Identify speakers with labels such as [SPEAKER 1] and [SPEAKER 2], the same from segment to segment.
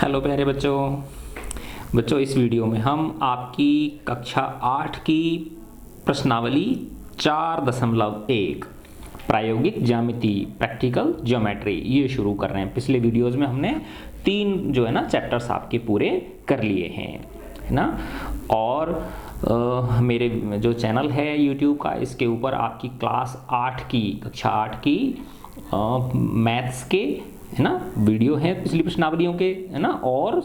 [SPEAKER 1] Hello प्यारे बच्चों। इस वीडियो में हम आपकी कक्षा 8 की प्रश्नावली 4.1 प्रायोगिक ज्यामिति प्रैक्टिकल ज्योमेट्री ये शुरू कर रहे हैं। पिछले वीडियोस में हमने 3 जो है ना चैप्टर्स आपके पूरे कर लिए हैं, है ना। और मेरे जो चैनल है यूट्यूब का, इसके ऊपर आपकी क्लास 8 की कक्षा 8 की मैथ्स के, है ना, वीडियो है पिछली प्रश्नावलियों के, है ना, और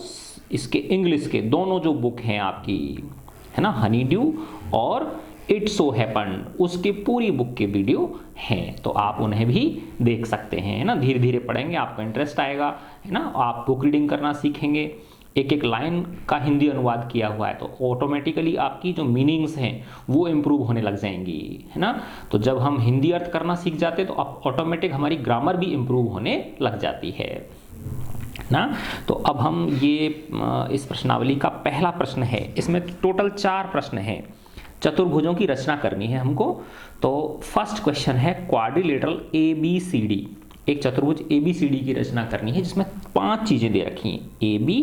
[SPEAKER 1] इसके इंग्लिश के दोनों जो बुक हैं आपकी, है ना, हनी ड्यू और इट सो हैपन, उसकी पूरी बुक के वीडियो हैं, तो आप उन्हें भी देख सकते हैं, है ना। धीरे धीरे पढ़ेंगे, आपको इंटरेस्ट आएगा, है ना। आप बुक रीडिंग करना सीखेंगे, एक एक लाइन का हिंदी अनुवाद किया हुआ है, तो ऑटोमेटिकली आपकी जो मीनिंग्स हैं वो इम्प्रूव होने लग जाएंगी, है ना। तो जब हम हिंदी अर्थ करना सीख जाते हैं तो ऑटोमेटिक हमारी ग्रामर भी इम्प्रूव होने लग जाती है ना। तो अब हम ये इस प्रश्नावली का पहला प्रश्न है, इसमें टोटल 4 प्रश्न हैं, चतुर्भुजों की रचना करनी है हमको। तो फर्स्ट क्वेश्चन है क्वाड्रिलेटरल ABCD, एक चतुर्भुज ABCD की रचना करनी है जिसमें 5 चीजें दे रखी हैं, AB,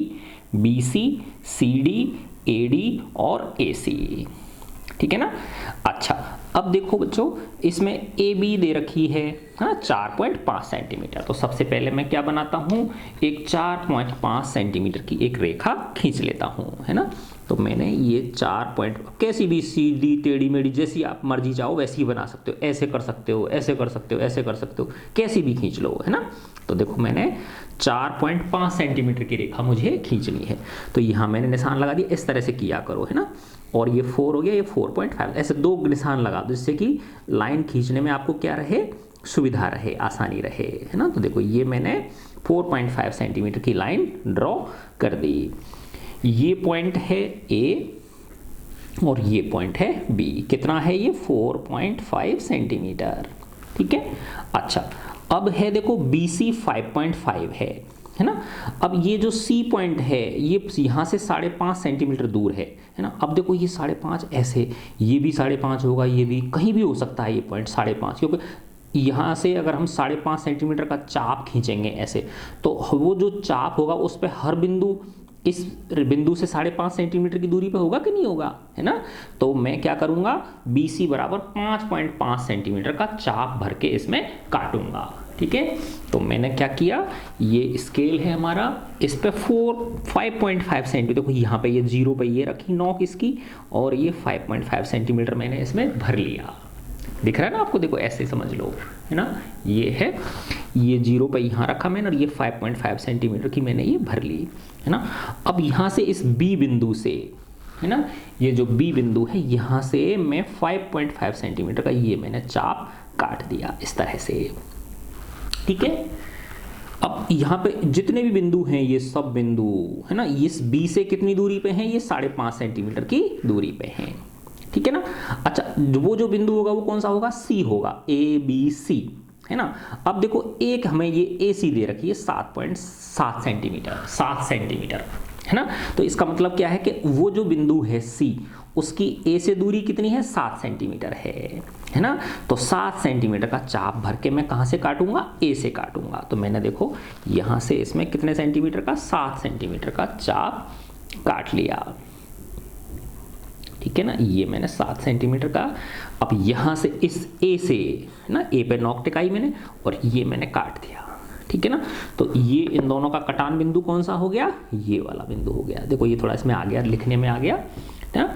[SPEAKER 1] BC, CD, AD और AC, ठीक है ना। अच्छा, अब देखो बच्चों, इसमें AB दे रखी है 4.5 सेंटीमीटर। तो सबसे पहले मैं क्या बनाता हूँ, एक 4.5 सेंटीमीटर की एक रेखा खींच लेता हूँ, है ना। तो मैंने ये 4 कैसी भी सीधी टेढ़ी मेढ़ी जैसी आप मर्जी चाहो वैसी ही बना सकते हो, ऐसे कर सकते हो, ऐसे कर सकते हो, ऐसे कर सकते हो, कैसी भी खींच लो, है ना। तो देखो मैंने 4.5 सेंटीमीटर की रेखा मुझे खींचनी है, तो यहाँ मैंने निशान लगा दिया, इस तरह से किया करो, है ना। और ये 4 हो गया, ये 4.5, ऐसे 2 निशान लगा दो जिससे कि लाइन खींचने में आपको क्या रहे, सुविधा रहे, आसानी रहे, है ना। तो देखो ये मैंने 4.5 सेंटीमीटर की लाइन ड्रॉ कर दी। ये पॉइंट है A और ये पॉइंट है B, कितना है ये 4.5 सेंटीमीटर, ठीक है। अच्छा, अब है देखो BC 5.5 है ना। अब ये जो C पॉइंट है ये यहाँ से 5.5 सेंटीमीटर दूर है ना। अब देखो ये 5.5 ऐसे, ये भी 5.5 होगा, ये भी कहीं भी हो सकता है ये पॉइंट 5.5, क्योंकि यहाँ से अगर हम 5.5 सेंटीमीटर का चाप खींचेंगे ऐसे, तो वो जो चाप होगा उस पर हर बिंदु इस बिंदु से 5.5 सेंटीमीटर की दूरी पे होगा कि नहीं होगा, है ना। तो मैं क्या करूंगा, BC बराबर 5.5 सेंटीमीटर का चाप भर के इसमें काटूंगा, ठीक है। तो मैंने क्या किया, ये स्केल है हमारा, इस पे 5.5 सेंटीमीटर, देखो यहाँ पे ये 0 पे ये रखी नॉक इसकी, और ये 5.5 सेंटीमीटर मैंने इसमें भर लिया, दिख रहा है ना आपको, देखो ऐसे समझ लो, है ना। ये है, ये 0 पे यहाँ रखा मैंने, और ये 5.5 सेंटीमीटर की मैंने ये भर ली, है ना। अब यहाँ से इस B बिंदु से, है ना, ये जो B बिंदु है यहाँ से मैं 5.5 सेंटीमीटर का ये मैंने चाप काट दिया इस तरह से, ठीक है। अब यहाँ पे जितने भी बिंदु हैं ये सब बिंदु, है ना, इस B से कितनी दूरी पे हैं, ये 5.5 सेंटीमीटर की दूरी पे हैं, ठीक है ना। अच्छा, वो जो बिंदु होगा वो कौन सा होगा, C होगा, ABC, है ना। अब देखो एक हमें ये AC दे रखी है 7.7 सेंटीमीटर, 7 सेंटीमीटर, है ना। तो इसका मतलब क्या है कि वो जो बिंदु है C, उसकी A से दूरी कितनी है, 7 सेंटीमीटर है ना। तो 7 सेंटीमीटर का चाप भर के मैं कहाँ से काटूंगा, A से काटूंगा। तो मैंने देखो यहाँ से इसमें कितने सेंटीमीटर का, 7 सेंटीमीटर का चाप काट लिया, ठीक है ना। ये मैंने 7 सेंटीमीटर का, अब यहाँ से इस A से ना, A पे नॉक टिकाई मैंने, और ये मैंने काट दिया, ठीक है ना। तो ये इन दोनों का कटान बिंदु कौन सा हो गया, ये वाला बिंदु हो गया। देखो ये थोड़ा इसमें आ गया, लिखने में आ गया ना।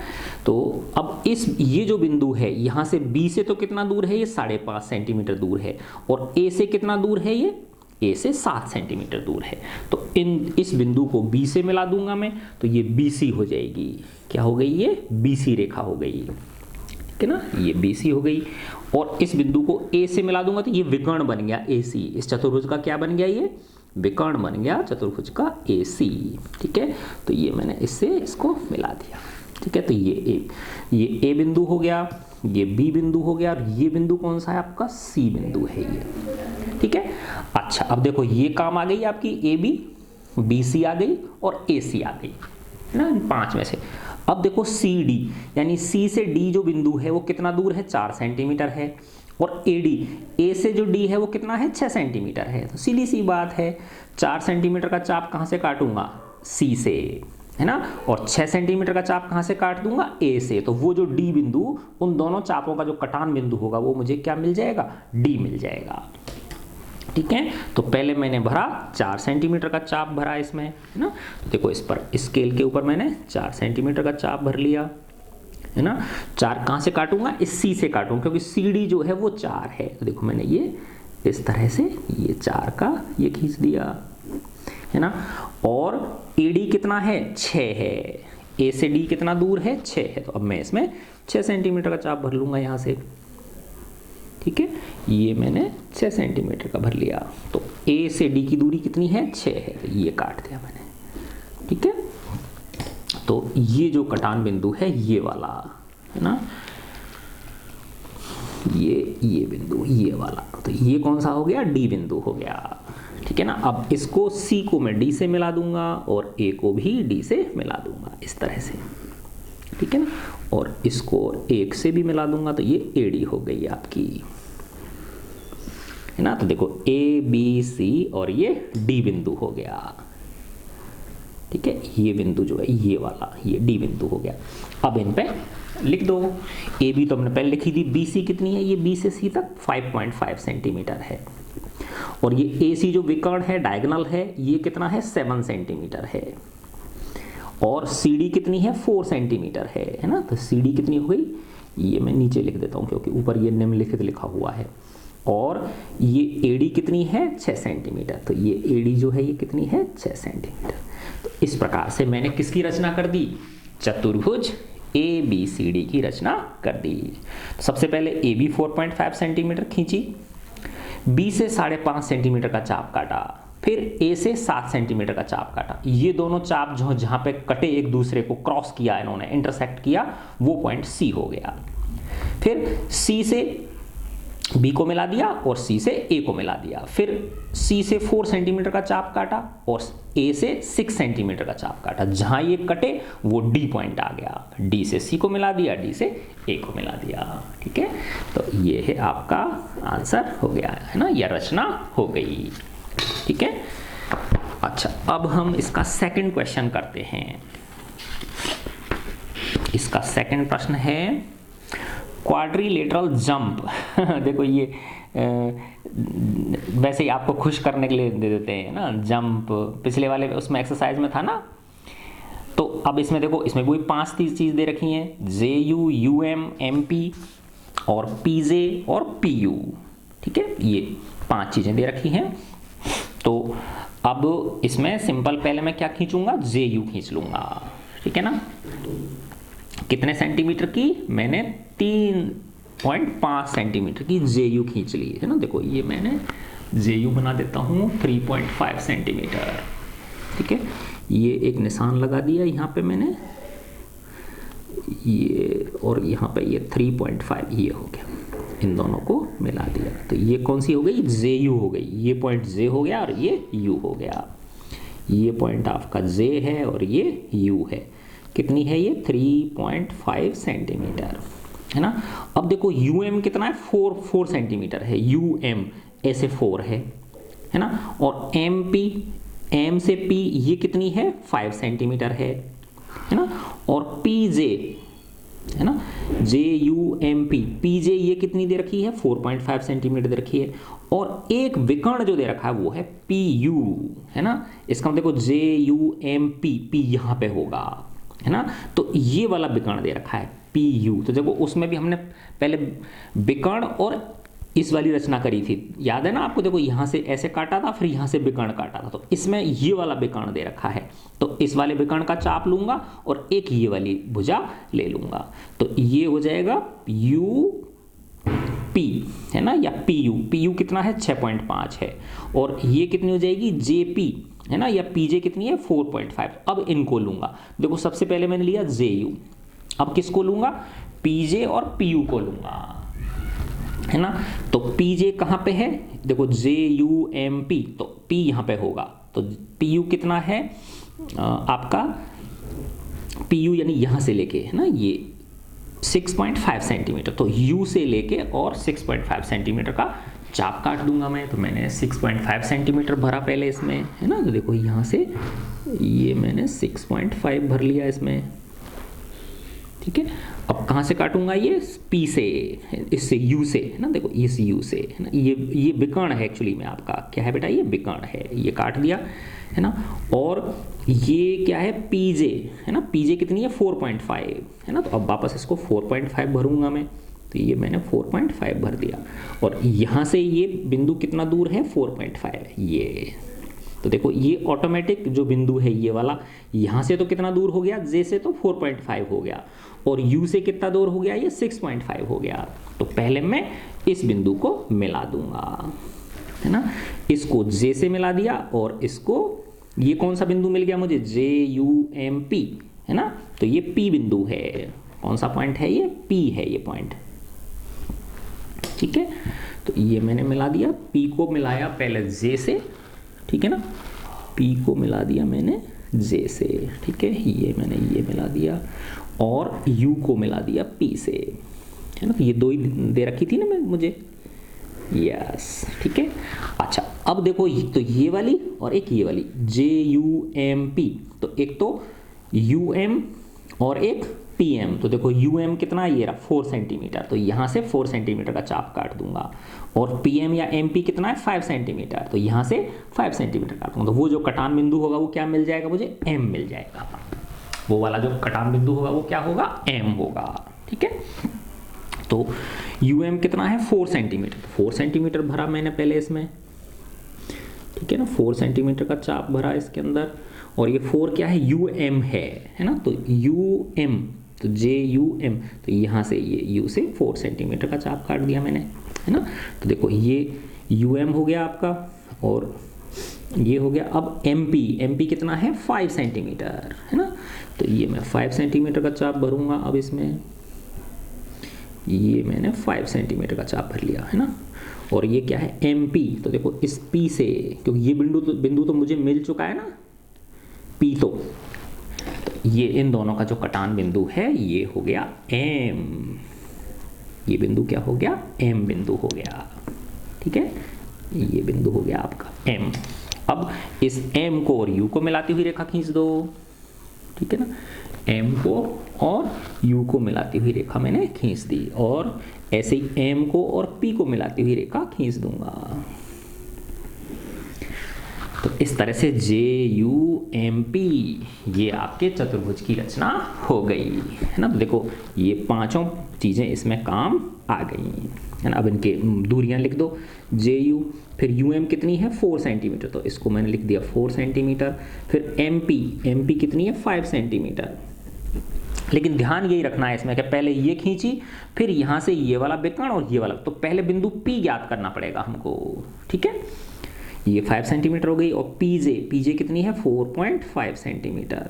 [SPEAKER 1] तो अब ये जो बिंदु है यहाँ से B से तो कितना दूर है, ये 5.5 सेंटीमीटर दूर है, और A से कितना दूर है, ये A से 7 सेंटीमीटर दूर है। तो इस बिंदु को B से मिला दूंगा मैं, तो ये BC हो जाएगी, क्या हो गई, ये BC रेखा हो गई, ठीक है ना, ये BC हो गई। और इस बिंदु को A से मिला दूंगा तो ये विकर्ण बन गया AC, इस चतुर्भुज का क्या बन गया, ये विकर्ण बन गया चतुर्भुज का AC, ठीक है। तो ये मैंने इससे इसको मिला दिया, ठीक है। तो ये A बिंदु हो गया, ये B बिंदु हो गया, और ये बिंदु कौन सा है आपका, C बिंदु है ये, ठीक है। अच्छा, अब देखो ये काम आ गई आपकी AB, BC आ गई और AC आ गई, है ना, इन 5 में से। अब देखो CD, यानी C से D जो बिंदु है वो कितना दूर है, 4 सेंटीमीटर है, और AD, A से जो D है वो कितना है, 6 सेंटीमीटर है। तो सीधी सी बात है, 4 सेंटीमीटर का चाप कहाँ से काटूंगा, सी से, है ना, और 6 सेंटीमीटर का चाप कहाँ से काट दूंगा, ए से। तो वो जो डी बिंदु, उन दोनों चापों का जो कटान बिंदु होगा वो मुझे क्या मिल जाएगा, डी मिल जाएगा। ठीक है, तो पहले मैंने भरा 4 सेंटीमीटर का चाप भरा इसमें, है ना। तो देखो इस पर स्केल के ऊपर मैंने 4 सेंटीमीटर का चाप भर लिया, है ना। 4 कहाँ से काटूंगा, इस सी से काटूंगा, क्योंकि सी डी जो है वो 4 है। तो देखो मैंने ये इस तरह से ये 4 का ये खींच दिया, है ना। और ए डी कितना है, 6 है। ए से डी कितना दूर है, 6 है। तो अब मैं इसमें 6 सेंटीमीटर का चाप भर लूंगा यहाँ से। ठीक है, ये मैंने 6 सेंटीमीटर का भर लिया। तो ए से डी की दूरी कितनी है, 6 है। तो ये काट दिया मैंने। ठीक है, तो ये जो कटान बिंदु है ये वाला, है ना, ये बिंदु ये वाला, तो ये कौन सा हो गया, डी बिंदु हो गया। ठीक है ना। अब इसको सी को मैं डी से मिला दूंगा और ए को भी डी से मिला दूंगा इस तरह से। ठीक है ना, और इसको 1 से भी मिला दूंगा, तो ये ए डी हो गई आपकी, है ना। तो देखो ए बी सी और ये डी बिंदु हो गया। ठीक है, ये बिंदु जो है ये वाला, ये डी बिंदु हो गया। अब इन पे लिख दो। ए बी तो हमने पहले लिखी थी, बी सी कितनी है, ये बी से सी तक 5.5 सेंटीमीटर है। और ये ए सी जो विकर्ण है, डायगोनल है, ये कितना है, 7 सेंटीमीटर है। और सी डी कितनी है, 4 सेंटीमीटर है ना। तो सी डी कितनी हो गई, ये मैं नीचे लिख देता हूँ क्योंकि ऊपर ये निम्नलिखित लिखा हुआ है। और ये ए डी कितनी है, 6 सेंटीमीटर। तो ये ए डी जो है ये कितनी है, 6 सेंटीमीटर। तो इस प्रकार से मैंने किसकी रचना कर दी, चतुर्भुज ए बी सी डी की रचना कर दी। तो सबसे पहले ए बी 4.5 सेंटीमीटर खींची, बी से 5.5 सेंटीमीटर का चाप काटा, फिर ए से 7 सेंटीमीटर का चाप काटा। ये दोनों चाप जो जहां पे कटे एक दूसरे को क्रॉस किया, इन्होंने इंटरसेक्ट किया, वो पॉइंट सी हो गया। फिर सी से बी को मिला दिया और सी से ए को मिला दिया। फिर सी से 4 सेंटीमीटर का चाप काटा और ए से 6 सेंटीमीटर का चाप काटा। जहां ये कटे वो डी पॉइंट आ गया। डी से सी को मिला दिया, डी से ए को मिला दिया। ठीक है, तो ये है आपका आंसर हो गया, है ना, यह रचना हो गई। ठीक है, अच्छा अब हम इसका सेकंड क्वेश्चन करते हैं। इसका सेकंड प्रश्न है क्वाड्रिलेटरल जंप। देखो ये वैसे ही आपको खुश करने के लिए दे देते हैं ना, जंप पिछले वाले उसमें एक्सरसाइज में था ना। तो अब इसमें देखो, इसमें कोई 5 चीज दे रखी हैं, J U, U M, M P और पी जे और पी यू। ठीक है, ये 5 चीजें दे रखी हैं। तो अब इसमें सिंपल पहले मैं क्या खींचूंगा, जे यू खींच लूंगा। ठीक है ना, कितने सेंटीमीटर की, मैंने 3.5 सेंटीमीटर की जे यू खींच ली है ना। देखो ये मैंने जे यू बना देता हूँ 3.5 सेंटीमीटर। ठीक है, ये एक निशान लगा दिया यहाँ पे मैंने, ये और यहाँ पे ये 3.5 ये हो गया, इन दोनों को मिला दिया। तो ये कौन सी हो गई, जे यू हो गई। ये पॉइंट जे हो गया और ये यू हो गया। ये पॉइंट आपका जे है और ये यू है। कितनी है ये, 3.5 सेंटीमीटर, है ना। अब देखो यू एम कितना है, 4 सेंटीमीटर है। यू एम ऐसे 4 है ना। और एम पी, एम से पी ये कितनी है, 5 सेंटीमीटर है ना। और पी जे, है ना, J U M P, P J ये कितनी दे रखी है, 4.5 सेंटीमीटर दे रखी है। और एक विकर्ण जो दे रखा है वो है पी यू, है ना। इसका मतलब देखो जे यू एम पी, पी यहाँ पे होगा, है ना। तो ये वाला विकर्ण दे रखा है पी यू। तो देखो उसमें भी हमने पहले विकर्ण और इस वाली रचना करी थी, याद है ना आपको। देखो यहाँ से ऐसे काटा था, फिर यहाँ से विकर्ण काटा था। तो इसमें ये वाला विकर्ण दे रखा है, तो इस वाले विकर्ण का चाप लूंगा और एक ये वाली भुजा ले लूंगा। तो ये हो जाएगा यू पी, है ना, या पी यू। पी यू कितना है, 6.5 है। और ये कितनी हो जाएगी, जे पी, है ना, या पी जे कितनी है, 4.5। अब इनको लूंगा। देखो सबसे पहले मैंने लिया जे यू, अब किसको लूंगा, पी जे और पी यू को लूंगा, है ना। तो पी जे कहाँ पे है, देखो जे यू एम पी, तो पी यहाँ पे होगा। तो पी यू कितना है आपका, पी यू यानी यहाँ से लेके, है ना, ये 6.5 सेंटीमीटर। तो यू से लेके और 6.5 सेंटीमीटर का चाप काट दूंगा मैं। तो मैंने 6.5 सेंटीमीटर भरा पहले इसमें, है ना। तो देखो यहाँ से ये मैंने 6.5 भर लिया इसमें, ठीक है। अब कहाँ से काटूंगा, ये P से, इससे U से, है ना। देखो इस U से, है ना। ये विकर्ण है एक्चुअली में आपका, क्या है बेटा, ये विकर्ण है, ये काट दिया, है ना। और ये क्या है, PJ, है ना। PJ कितनी है, 4.5, है ना। तो अब वापस इसको 4.5 भरूंगा मैं। तो ये मैंने 4.5 भर दिया। और यहाँ से ये बिंदु कितना दूर है, 4.5, ये। तो देखो ये ऑटोमेटिक जो बिंदु है ये वाला, यहाँ से तो कितना दूर हो गया, J से तो 4.5 हो गया, और U से कितना दूर हो गया, ये 6.5 हो गया। तो पहले मैं इस बिंदु को मिला दूंगा, है ना। इसको J से मिला दिया, और इसको, ये कौन सा बिंदु मिल गया मुझे, JUMP, है ना। तो ये P बिंदु है, कौन सा पॉइंट है, ये P है, ये पॉइंट, ठीक है। तो ये मैंने मिला दिया, P को मिलाया पहले J से, ठीक है ना। P को मिला दिया मैंने J से, ठीक है। ये मैंने ये मिला दिया, और U को मिला दिया P से, है ना। तो ये दो ही दे रखी थी ना मैं मुझे, यस, ठीक है। अच्छा अब देखो, तो ये वाली और एक ये वाली JUMP, तो एक तो UM और एक PM। तो देखो UM कितना, ये रहा 4 सेंटीमीटर, तो यहाँ से 4 सेंटीमीटर का चाप काट दूंगा। और PM या MP कितना है, 5 सेंटीमीटर, तो यहाँ से 5 सेंटीमीटर काटूंगा। तो वो जो कटान बिंदु होगा वो क्या मिल जाएगा मुझे, M मिल जाएगा। वो वाला जो कटान बिंदु होगा वो क्या होगा, M होगा, ठीक है। तो UM कितना है, 4 सेंटीमीटर, 4 सेंटीमीटर भरा मैंने पहले इसमें, ठीक है ना। 4 सेंटीमीटर का चाप भरा इसके अंदर, और ये 4 क्या है, UM है ना। तो UM, तो JUM, तो यहाँ से ये U से 4 सेंटीमीटर का चाप काट दिया मैंने, है ना। तो देखो ये UM हो गया आपका, और ये हो गया। अब MP कितना है, 5 सेंटीमीटर, है ना। तो ये मैं 5 सेंटीमीटर का चाप भरूंगा अब इसमें, ये मैंने 5 सेंटीमीटर का चाप भर लिया, है ना। और ये क्या है, MP, तो देखो इस P से, क्योंकि ये बिंदु तो मुझे मिल चुका है ना, P तो ये इन दोनों का जो कटान बिंदु है ये हो गया M, ये बिंदु क्या हो गया, M बिंदु हो गया, ठीक है। ये बिंदु हो गया आपका M। अब इस M को और U को मिलाती हुई रेखा खींच दो, ठीक है ना। M को और U को मिलाती हुई रेखा मैंने खींच दी, और ऐसे ही M को और P को मिलाती हुई रेखा खींच दूंगा। तो इस तरह से JUMP, ये आपके चतुर्भुज की रचना हो गई, है ना। तो देखो ये पांचों चीजें इसमें काम आ गई, है ना। अब इनके दूरियां लिख दो, JU, फिर UM कितनी है, 4 सेंटीमीटर, तो इसको मैंने लिख दिया 4 सेंटीमीटर। फिर MP कितनी है, 5 सेंटीमीटर। लेकिन ध्यान यही रखना है इसमें कि पहले ये खींची, फिर यहाँ से ये वाला विकर्ण और ये वाला, तो पहले बिंदु P ज्ञात करना पड़ेगा हमको, ठीक है। ये 5 सेंटीमीटर हो गई, और PJ कितनी है, 4.5 सेंटीमीटर,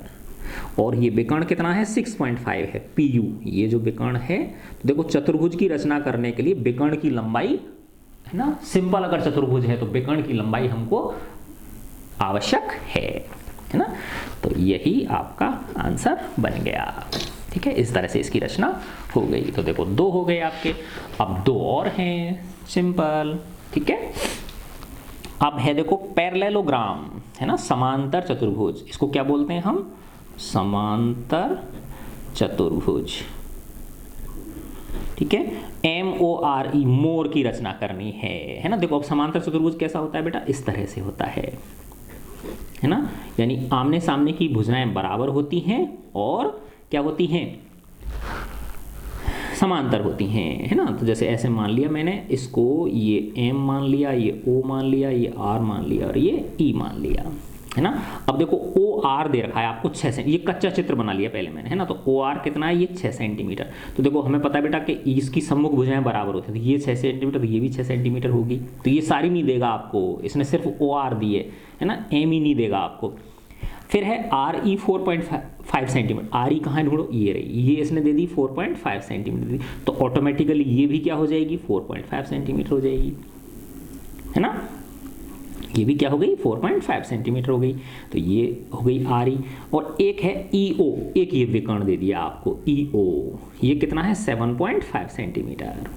[SPEAKER 1] और ये विकर्ण कितना है, 6.5 है, PU, ये जो विकर्ण है। तो देखो चतुर्भुज की रचना करने के लिए विकर्ण की लंबाई, है ना, सिंपल अगर चतुर्भुज है तो विकर्ण की लंबाई हमको आवश्यक है ना। तो यही आपका आंसर बन गया, ठीक है। इस तरह से इसकी रचना हो गई। तो देखो 2 हो गए आपके, अब 2 और हैं, सिंपल, ठीक है। अब है देखो पैरेललोग्राम, है ना, समांतर चतुर्भुज, इसको क्या बोलते हैं हम, समांतर चतुर्भुज, ठीक है। MORE, मोर की रचना करनी है ना। देखो अब समांतर चतुर्भुज कैसा होता है बेटा, इस तरह से होता है ना। यानी आमने सामने की भुजाएं बराबर होती हैं और क्या होती हैं, समांतर होती हैं, है ना। तो जैसे ऐसे मान लिया मैंने इसको, ये M मान लिया, ये O मान लिया, ये R मान लिया, और ये E मान लिया, है ना। अब देखो OR दे रखा है आपको 6 सेंटीमीटर, ये कच्चा चित्र बना लिया पहले मैंने, है ना। तो OR कितना है, ये 6 सेंटीमीटर। तो देखो हमें पता है बेटा कि इसकी सम्मुख भुजाएं बराबर होती है, तो ये 6 सेंटीमीटर, तो ये भी 6 सेंटीमीटर होगी। तो ये सारी नहीं देगा आपको, इसने सिर्फ OR दिए, है ना, M ही नहीं देगा आपको। फिर है RE 4.5 सेंटीमीटर, RE कहाँ ढूंढो, ये रही, ये इसने दे दी 4.5 सेंटीमीटर दी, तो ऑटोमेटिकली ये भी क्या हो जाएगी, 4.5 सेंटीमीटर हो जाएगी, है ना। ये भी क्या हो गई, 4.5 सेंटीमीटर हो गई। तो ये हो गई RE। और एक है EO, एक ये विकर्ण दे दिया आपको EO, ये कितना है, 7.5 सेंटीमीटर,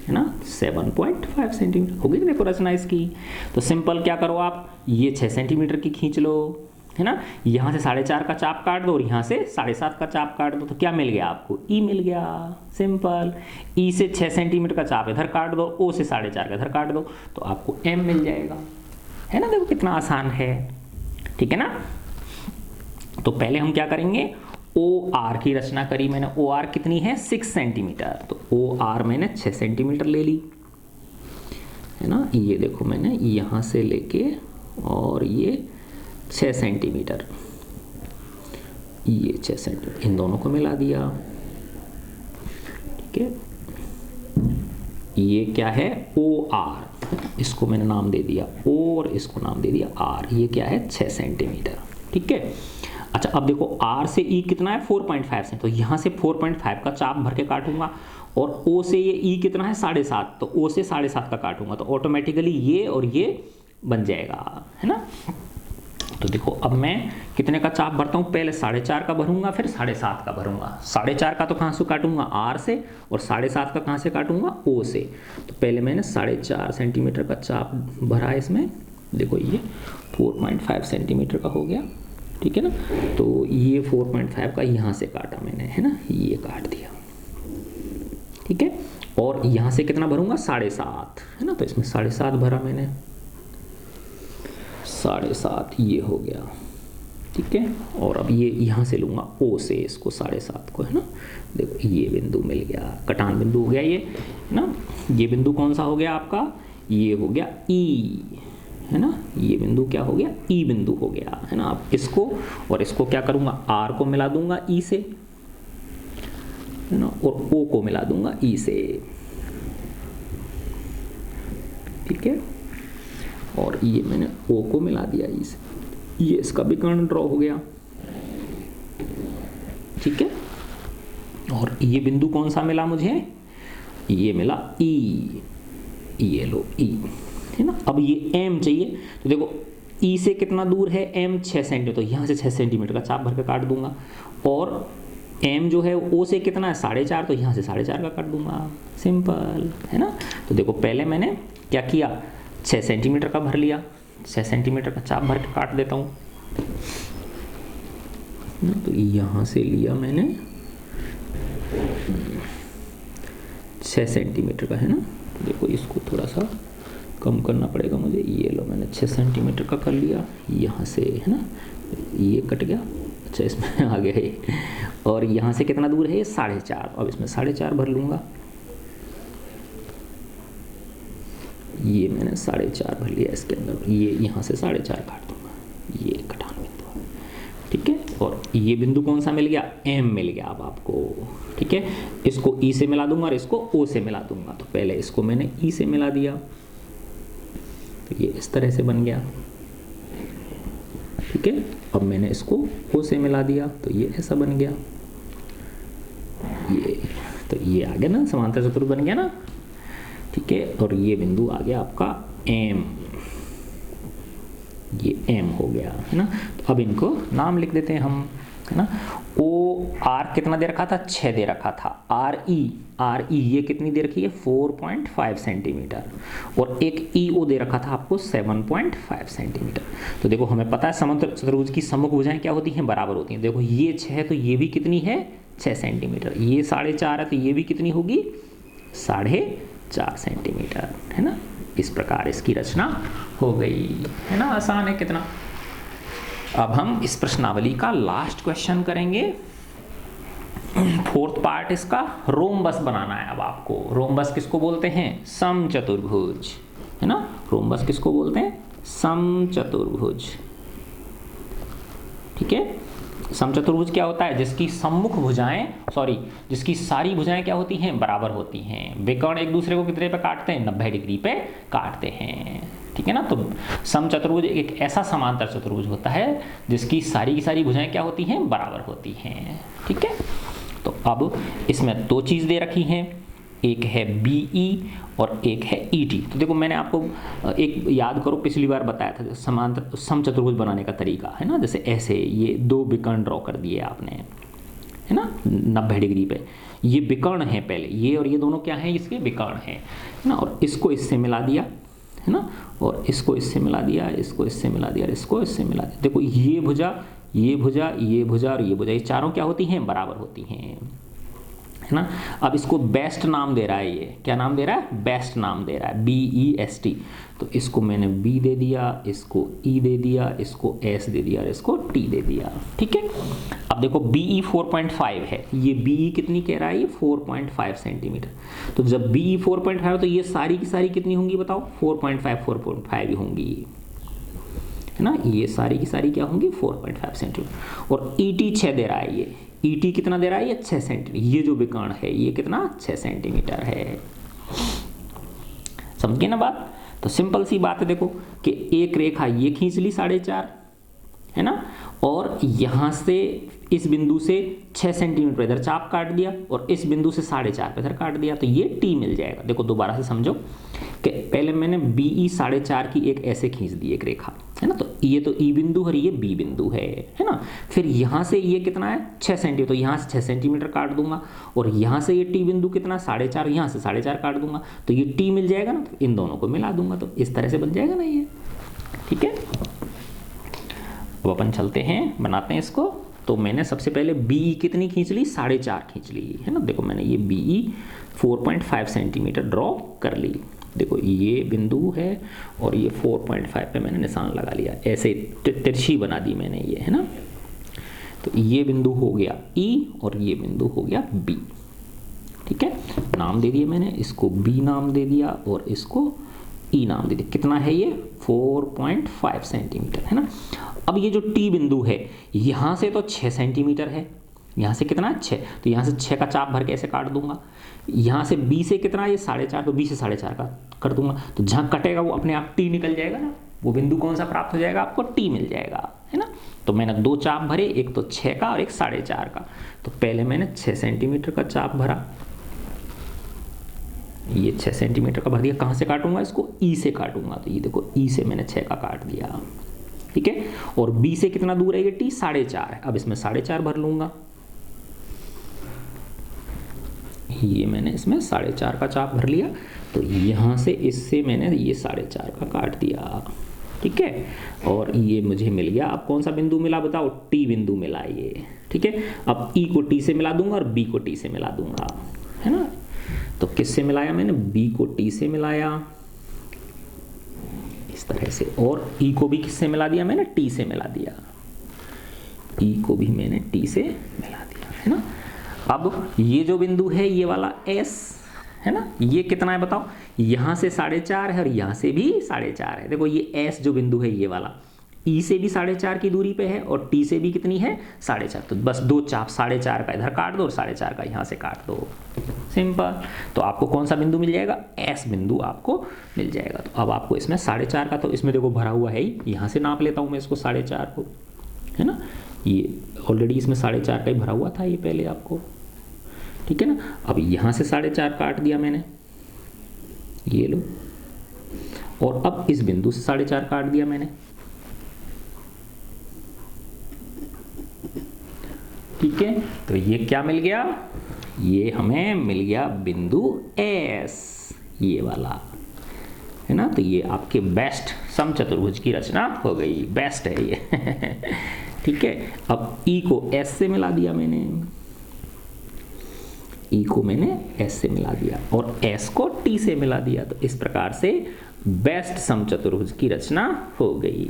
[SPEAKER 1] है ना, 7.5 सेंटीमीटर होगी। देखो रचना इसकी तो सिंपल क्या करो आप, ये 6 सेंटीमीटर की खींच लो, है ना, यहाँ से 4.5 का चाप काट दो और यहाँ से 7.5 का चाप काट दो, तो क्या मिल गया आपको, ई मिल गया। सिंपल, ई से 6 सेंटीमीटर का चाप इधर काट दो, ओ से 4.5 का इधर काट दो, तो आपको एम मिल जाएगा, है ना। देखो कितना आसान है, ठीक है ना। तो पहले हम क्या करेंगे, ओ आर की रचना करी मैंने, ओ आर कितनी है 6 सेंटीमीटर, तो ओ आर मैंने 6 सेंटीमीटर ले ली, है ना। ये देखो मैंने यहाँ से लेके और ये 6 सेंटीमीटर, ये 6 सेंटीमीटर, इन दोनों को मिला दिया, ठीक है। ये क्या है, ओ आर, इसको मैंने नाम दे दिया ओ और इसको नाम दे दिया आर, ये क्या है 6 सेंटीमीटर, ठीक है। अच्छा अब देखो आर से ई कितना है 4.5 से, तो यहाँ से 4.5 का चाप भर के काटूंगा, और ओ से ये ई कितना है 7.5, तो ओ से 7.5 का काटूंगा, तो ऑटोमेटिकली ये और ये बन जाएगा, है ना। तो देखो अब मैं कितने का चाप भरता हूँ, पहले 4.5 का भरूंगा, फिर 7.5 का भरूंगा। 4.5 का तो कहाँ से काटूंगा, आर से, और 7.5 का कहाँ से काटूंगा, ओ से। तो पहले मैंने 4.5 सेंटीमीटर का चाप भरा है इसमें, देखो ये 4.5 सेंटीमीटर का हो गया, ठीक है ना। तो ये 4.5 का यहाँ से काटा मैंने, है ना, ये काट दिया, ठीक है। और यहाँ से कितना भरूंगा 7.5, है ना, तो इसमें 7.5 भरा मैंने, 7.5 ये हो गया, ठीक है। और अब ये यहाँ से लूँगा ओ से इसको 7.5 को, है ना। देखो ये बिंदु मिल गया, कटान बिंदु हो गया ये, है ना। ये बिंदु कौन सा हो गया आपका, ये हो गया ई, है ना। ये बिंदु क्या हो गया, ई बिंदु हो गया, है ना। अब इसको और इसको क्या करूँगा, आर को मिला दूंगा ई से, है ना, और ओ को मिला दूंगा ई से, ठीक है। और ये मैंने ओ को मिला दिया ई से, ये इसका विकर्ण ड्रॉ हो गया, ठीक है। और ये बिंदु कौन सा मिला मुझे, ये मिला ई, ये लो ई, है ना। अब ये एम चाहिए, तो देखो ई से कितना दूर है एम 6 सेंटीमीटर, तो यहाँ से 6 सेंटीमीटर का चाप भर के काट दूंगा, और एम जो है ओ से कितना है 4.5, तो यहाँ से 4.5 का काट दूंगा, सिंपल, है ना। तो देखो पहले मैंने क्या किया, 6 सेंटीमीटर का भर लिया, 6 सेंटीमीटर का चाप भर के काट देता हूँ, तो यहाँ से लिया मैंने 6 सेंटीमीटर का, है ना। देखो इसको थोड़ा सा कम करना पड़ेगा मुझे, ये लो मैंने 6 सेंटीमीटर का कर लिया, यहाँ से, है ना, ये कट गया, अच्छा इसमें आ गया ये, और यहाँ से कितना दूर है ये 4.5, अब इसमें 4.5 भर लूँगा, ये मैंने 4.5 भर लिया इसके अंदर, ये यहाँ से 4.5 काट दूंगा, ये कटान बिंदु, ठीक है। और ये बिंदु कौन सा मिल गया, एम मिल गया अब आपको, ठीक है। इसको ई से मिला दूंगा और इसको ओ से मिला दूंगा, तो पहले इसको मैंने ई से मिला दिया, तो ये इस तरह से बन गया, ठीक है। अब मैंने इसको ओ से मिला दिया, तो ये ऐसा बन गया, ये, तो ये आ गया ना, समांतर चतुर्भुज बन गया ना, ठीक है। और ये बिंदु आ गया आपका एम, ये एम हो गया, है ना। तो अब इनको नाम लिख देते हैं हम, है ना। ओ आर कितना दे रखा था, 6 दे रखा था, आर ई ये कितनी दे रखी है 4.5 सेंटीमीटर, और एक ई ओ दे रखा था आपको 7.5 सेंटीमीटर। तो देखो हमें पता है समांतर चतुर्भुज की सम्मुख भुजाएं क्या होती हैं, बराबर होती हैं। देखो ये 6 है तो ये भी कितनी है 6 सेंटीमीटर, ये 4.5 है तो ये भी कितनी होगी 4.5 सेंटीमीटर, है ना। इस प्रकार इसकी रचना हो गई, है ना। आसान है कितना। अब हम इस प्रश्नावली का लास्ट क्वेश्चन करेंगे, 4th पार्ट इसका, रोम्बस बनाना है अब आपको। रोम्बस किसको बोलते हैं, समचतुर्भुज, है ना। रोम्बस किसको बोलते हैं, समचतुर्भुज, ठीक है। समचतुर्भुज क्या होता है, जिसकी सम्मुख भुजाएं, जिसकी सारी भुजाएं क्या होती हैं, बराबर होती हैं। विकर्ण एक दूसरे को कितने पे काटते हैं, 90 डिग्री पे काटते हैं, ठीक है ना। तो समचतुर्भुज एक ऐसा समांतर चतुर्भुज होता है जिसकी सारी की सारी भुजाएं क्या होती हैं, बराबर होती हैं, ठीक है। तो अब इसमें 2 चीज़ दे रखी हैं, एक है BE और एक है ET। तो देखो मैंने आपको एक याद करो, पिछली बार बताया था समांतर समचतुर्भुज बनाने का तरीका, है ना। जैसे ऐसे ये 2 विकर्ण ड्रॉ कर दिए आपने, है ना, 90 डिग्री पे। ये विकर्ण है पहले, ये और ये दोनों क्या हैं, इसके विकर्ण हैं, है ना। और इसको इससे मिला दिया, है ना, और इसको इससे मिला दिया, इसको इससे मिला दिया, इसको इससे मिला दिया। देखो ये भुजा, ये भुजा, ये भुजा और ये भुजा, ये चारों क्या होती हैं, बराबर होती हैं, है ना। अब इसको बेस्ट नाम दे रहा है, ये क्या नाम दे रहा है, बेस्ट नाम दे रहा है, BEST। तो इसको मैंने B दे दिया, इसको E दे दिया, इसको S दे दिया और इसको T दे दिया, ठीक है। अब देखो BE 4.5 है, ये BE कितनी कह रहा है, ये 4.5 सेंटीमीटर। तो जब BE 4.5 तो ये सारी की सारी कितनी होंगी बताओ, 4.5 ही होंगी, है ना। ये सारी की सारी क्या होंगी, 4.5 सेंटीमीटर। और ET 6 दे रहा है, ये ET कितना दे रहा है, ये 6 सेंटीमीटर। ये जो विकर्ण है ये कितना, 6 सेंटीमीटर है। समझ गए ना बात। तो सिंपल सी बात है, देखो कि एक रेखा ये खींच ली 4.5, है ना, और यहां से इस बिंदु से 6 सेंटीमीटर इधर चाप काट दिया और इस बिंदु से 4.5 पे इधर काट दिया, तो ये T मिल जाएगा। देखो दोबारा से समझो कि पहले मैंने BE 4.5 की एक ऐसे खींच दी एक रेखा, है ना, तो ये तो E बिंदु और ये B बिंदु है ना। फिर यहाँ से ये कितना है, 6 सेंटीमीटर, तो यहाँ से 6 सेंटीमीटर काट दूंगा, और यहाँ से ये T बिंदु कितना, 4.5, यहाँ से 4.5 काट दूंगा, तो ये T मिल जाएगा ना। तो इन दोनों को मिला दूंगा, तो इस तरह से बन जाएगा ना ये, ठीक है। अब अपन चलते हैं, बनाते हैं इसको। तो मैंने सबसे पहले BE कितनी खींच ली, 4.5 खींच ली, है ना। देखो मैंने ये BE 4.5 सेंटीमीटर ड्रॉ कर ली। देखो ये बिंदु है और ये 4.5 पे मैंने निशान लगा लिया, ऐसे तिरछी बना दी मैंने ये, है ना। तो ये बिंदु हो गया E और ये बिंदु हो गया B, ठीक है। नाम दे दिया मैंने, इसको B नाम दे दिया और इसको E नाम दे दिया। कितना है ये, 4.5 सेंटीमीटर, है ना। अब ये जो T बिंदु है, यहाँ से तो 6 सेंटीमीटर है, यहाँ से कितना है, 6, तो यहाँ से 6 का चाप भर के ऐसे काट दूंगा। यहाँ से B से कितना है, ये 4.5, तो B से 4.5 का कर दूंगा, तो जहाँ कटेगा वो अपने आप T निकल जाएगा ना। वो बिंदु कौन सा प्राप्त हो जाएगा आपको, T मिल जाएगा, है ना। तो मैंने 2 चाप भरे, एक तो 6 का और एक 4.5 का। तो पहले मैंने 6 सेंटीमीटर का चाप भरा, ये 6 सेंटीमीटर का भर दिया। कहाँ से काटूंगा इसको, E से काटूंगा, तो ये देखो E से मैंने 6 का काट दिया, ठीक है। और B से कितना दूर है ये T, 4.5 है। अब इसमें 4.5 भर लूंगा, ये मैंने इसमें 4.5 का चाप भर लिया। तो यहाँ से इससे मैंने ये 4.5 का काट दिया, ठीक है। और ये मुझे मिल गया। अब कौन सा बिंदु मिला बताओ, T बिंदु मिला ये, ठीक है। अब E को T से मिला दूंगा और B को T से मिला दूंगा, है ना। तो किससे मिलाया मैंने, B को T से मिलाया इस तरह से, और E को भी किससे मिला दिया मैंने, T से मिला दिया। E को भी मैंने T से मिला दिया, है ना। अब ये जो बिंदु है ये वाला S, है ना, ये कितना है बताओ, यहाँ से 4.5 है और यहाँ से भी 4.5 है। देखो ये S जो बिंदु है ये वाला, E से भी 4.5 की दूरी पे है और T से भी कितनी है, 4.5। तो बस 2 चाप 4.5 का इधर काट दो और 4.5 का यहाँ से काट दो, सिंपल। तो आपको कौन सा बिंदु मिल जाएगा, S बिंदु आपको मिल जाएगा। तो अब आपको इसमें 4.5 का, तो इसमें देखो भरा हुआ है ही, यहाँ से नाप लेता हूँ मैं इसको 4.5 को, है ना। ये ऑलरेडी इसमें 4.5 का ही भरा हुआ था ये पहले आपको, ठीक है ना। अब यहाँ से 4.5 काट दिया मैंने, ये लो, और अब इस बिंदु से 4.5 काट दिया मैंने, ठीक है। तो ये क्या मिल गया, ये हमें मिल गया बिंदु S, ये वाला, है ना। तो ये आपके बेस्ट समचतुर्भुज की रचना हो गई, बेस्ट है ये ठीक है। अब E को S से मिला दिया मैंने, E को मैंने S से मिला दिया और S को T से मिला दिया। तो इस प्रकार से बेस्ट समचतुर्भुज की रचना हो गई।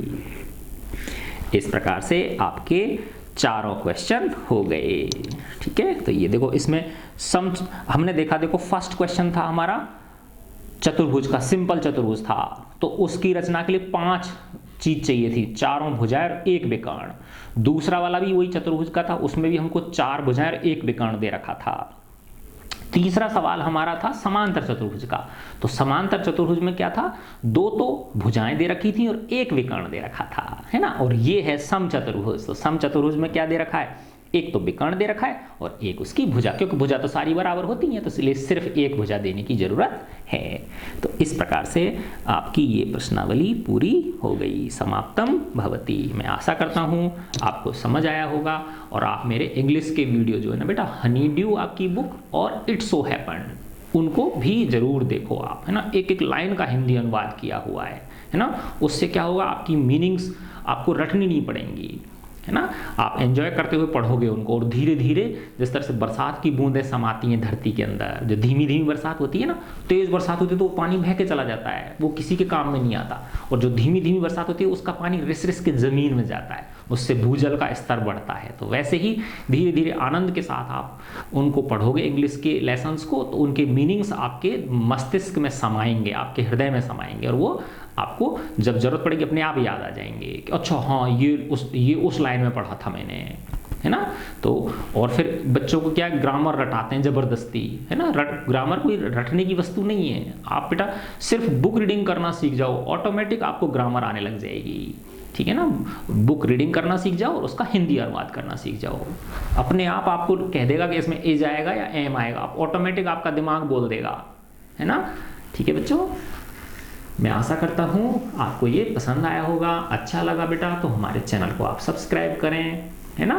[SPEAKER 1] इस प्रकार से आपके चारों क्वेश्चन हो गए, ठीक है। तो ये देखो इसमें हमने देखा, देखो फर्स्ट क्वेश्चन था हमारा चतुर्भुज का, सिंपल चतुर्भुज था, तो उसकी रचना के लिए 5 चीज चाहिए थी, 4 भुजाएं और 1 विकर्ण। दूसरा वाला भी वही चतुर्भुज का था, उसमें भी हमको 4 भुजाएं और 1 विकर्ण दे रखा था। तीसरा सवाल हमारा था समांतर चतुर्भुज का, तो समांतर चतुर्भुज में क्या था, 2 तो भुजाएं दे रखी थी और 1 विकर्ण दे रखा था, है ना। और ये है समचतुर्भुज, तो समचतुर्भुज में क्या दे रखा है, एक तो विकर्ण दे रखा है और एक उसकी भुजा, क्योंकि भुजा तो सारी बराबर होती हैं, तो इसलिए सिर्फ एक भुजा देने की जरूरत है। तो इस प्रकार से आपकी ये प्रश्नावली पूरी हो गई, समाप्तम भवति। मैं आशा करता हूँ आपको समझ आया होगा और आप मेरे इंग्लिश के वीडियो जो है ना बेटा, हनी ड्यू आपकी बुक और इट सो हैपेंड, उनको भी जरूर देखो आप, है ना। एक एक लाइन का हिंदी अनुवाद किया हुआ है ना। उससे क्या होगा, आपकी मीनिंग्स आपको रटनी नहीं पड़ेंगी, है ना। आप एंजॉय करते हुए पढ़ोगे उनको, और धीरे धीरे जिस तरह से बरसात की बूंदें समाती हैं धरती के अंदर, जो धीमी धीमी बरसात होती है ना, तेज बरसात होती है तो पानी बह के चला जाता है, वो किसी के काम में नहीं आता, और जो धीमी धीमी बरसात होती है उसका पानी रिस रिस के ज़मीन में जाता है, उससे भूजल का स्तर बढ़ता है। तो वैसे ही धीरे धीरे आनंद के साथ आप उनको पढ़ोगे इंग्लिश के लेसन्स को, तो उनके मीनिंग्स आपके मस्तिष्क में समाएंगे, आपके हृदय में समाएंगे, और वो आपको जब जरूरत पड़ेगी अपने आप याद आ जाएंगे कि अच्छा हाँ ये उस लाइन में पढ़ा था मैंने, है ना। तो और फिर बच्चों को क्या ग्रामर रटाते हैं ज़बरदस्ती, है ना। ग्रामर कोई रटने की वस्तु नहीं है। आप बेटा सिर्फ बुक रीडिंग करना सीख जाओ, ऑटोमेटिक आपको ग्रामर आने लग जाएगी, ठीक है ना। बुक रीडिंग करना सीख जाओ और उसका हिंदी अनुवाद करना सीख जाओ, अपने आप आपको कह देगा कि इसमें ए जाएगा या एम आएगा, आप ऑटोमेटिक आपका दिमाग बोल देगा, है ना। ठीक है बच्चों, मैं आशा करता हूँ आपको ये पसंद आया होगा। अच्छा लगा बेटा तो हमारे चैनल को आप सब्सक्राइब करें, है ना।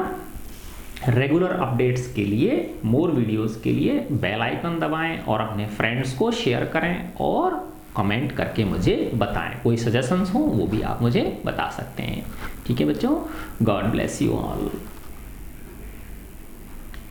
[SPEAKER 1] रेगुलर अपडेट्स के लिए, मोर वीडियोस के लिए बेल आइकन दबाएं और अपने फ्रेंड्स को शेयर करें और कमेंट करके मुझे बताएं। कोई सजेशंस हो वो भी आप मुझे बता सकते हैं। ठीक है बच्चों, गॉड ब्लेस यू ऑल।